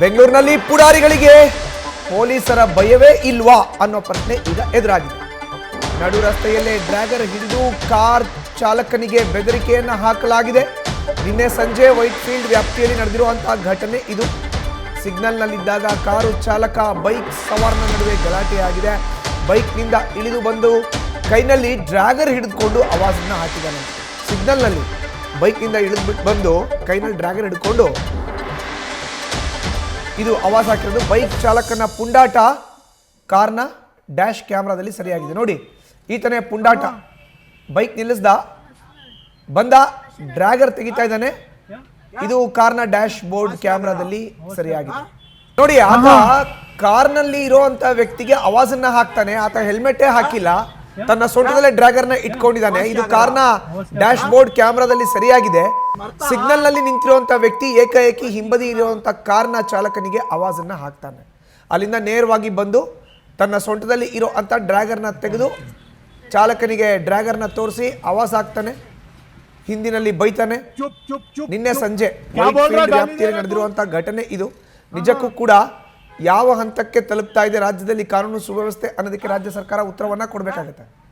ಬೆಂಗಳೂರಿನಲ್ಲಿ ಪುಡಾರಿಗಳಿಗೆ ಪೊಲೀಸರ ಭಯವೇ ಇಲ್ವಾ ಅನ್ನೋ ಪ್ರಶ್ನೆ ಈಗ ಎದುರಾಗಿದೆ. ನಡು ರಸ್ತೆಯಲ್ಲೇ ಡ್ರ್ಯಾಗರ್ ಹಿಡಿದು ಕಾರ್ ಚಾಲಕನಿಗೆ ಬೆದರಿಕೆಯನ್ನ ಹಾಕಲಾಗಿದೆ. ನಿನ್ನೆ ಸಂಜೆ ವೈಟ್ಫೀಲ್ಡ್ ವ್ಯಾಪ್ತಿಯಲ್ಲಿ ನಡೆದಿರುವಂತಹ ಘಟನೆ ಇದು. ಸಿಗ್ನಲ್ನಲ್ಲಿದ್ದಾಗ ಕಾರು ಚಾಲಕ ಬೈಕ್ ಸವಾರನ ನಡುವೆ ಗಲಾಟೆಯಾಗಿದೆ. ಬೈಕ್ನಿಂದ ಇಳಿದು ಬಂದು ಕೈನಲ್ಲಿ ಡ್ರ್ಯಾಗರ್ ಹಿಡಿದುಕೊಂಡು ಆವಾಜನ್ನ ಹಾಕಿದ್ದಾನೆ. ಸಿಗ್ನಲ್ನಲ್ಲಿ ಬೈಕ್ನಿಂದ ಇಳಿದು ಬಂದು ಕೈನಲ್ಲಿ ಡ್ರ್ಯಾಗರ್ ಹಿಡ್ಕೊಂಡು ಇದು ಆವಾಜ್ ಹಾಕಿರೋದು. ಬೈಕ್ ಚಾಲಕನ ಪುಂಡಾಟ ಕಾರ್ನ ಡ್ಯಾಶ್ ಕ್ಯಾಮ್ರಾದಲ್ಲಿ ಸರಿಯಾಗಿದೆ. ನೋಡಿ, ಈತನೇ ಪುಂಡಾಟ. ಬೈಕ್ ನಿಲ್ಲಿಸ್ದ, ಬಂದ, ಡ್ರ್ಯಾಗರ್ ತೆಗಿತಾ ಇದ್ದಾನೆ. ಇದು ಕಾರ್ನ ಡ್ಯಾಶ್ ಬೋರ್ಡ್ ಕ್ಯಾಮ್ರಾದಲ್ಲಿ ಸರಿಯಾಗಿದೆ. ನೋಡಿ, ಆತ ಕಾರ್ನಲ್ಲಿ ಇರುವಂತ ವ್ಯಕ್ತಿಗೆ ಆವಾಜನ್ನ ಹಾಕ್ತಾನೆ. ಆತ ಹೆಲ್ಮೆಟೇ ಹಾಕಿಲ್ಲ, ತನ್ನ ಸೊಂಟದಲ್ಲೇ ಡ್ರ್ಯಾಗರ್ನ ಇಟ್ಕೊಂಡಿದ್ದಾನೆ. ಇದು ಕಾರ್ನ ಡ್ಯಾಶ್ ಬೋರ್ಡ್ ಕ್ಯಾಮ್ರಾದಲ್ಲಿ ಸರಿಯಾಗಿದೆ. ಸಿಗ್ನಲ್ ನಲ್ಲಿ ನಿಂತಿರುವಂತ ವ್ಯಕ್ತಿ ಏಕಾಏಕಿ ಹಿಂಬದಿ ಇರುವಂತ ಕಾರ್ನ ಚಾಲಕನಿಗೆ ಆವಾಜನ್ನ ಹಾಕ್ತಾನೆ. ಅಲ್ಲಿಂದ ನೇರವಾಗಿ ಬಂದು ತನ್ನ ಸೊಂಟದಲ್ಲಿ ಇರೋ ಅಂತ ಡ್ರ್ಯಾಗರ್ನ ತೆಗೆದು ಚಾಲಕನಿಗೆ ಡ್ರ್ಯಾಗರ್ನ ತೋರಿಸಿ ಆವಾಜ್ ಹಾಕ್ತಾನೆ. ಹಿಂದಿನಲ್ಲಿ ಬೈತಾನೆ. ನಿನ್ನೆ ಸಂಜೆ ವ್ಯಾಪ್ತಿಯಲ್ಲಿ ನಡೆದಿರುವಂತಹ ಘಟನೆ ಇದು. ನಿಜಕ್ಕೂ ಕೂಡ ಯಾವ ಹಂತಕ್ಕೆ ತಲುಪ್ತಾ ಇದೆ ರಾಜ್ಯದಲ್ಲಿ ಕಾನೂನು ಸುವ್ಯವಸ್ಥೆ ಅನ್ನೋದಕ್ಕೆ ರಾಜ್ಯ ಸರ್ಕಾರ ಉತ್ತರವನ್ನ ಕೊಡಬೇಕಾಗುತ್ತೆ.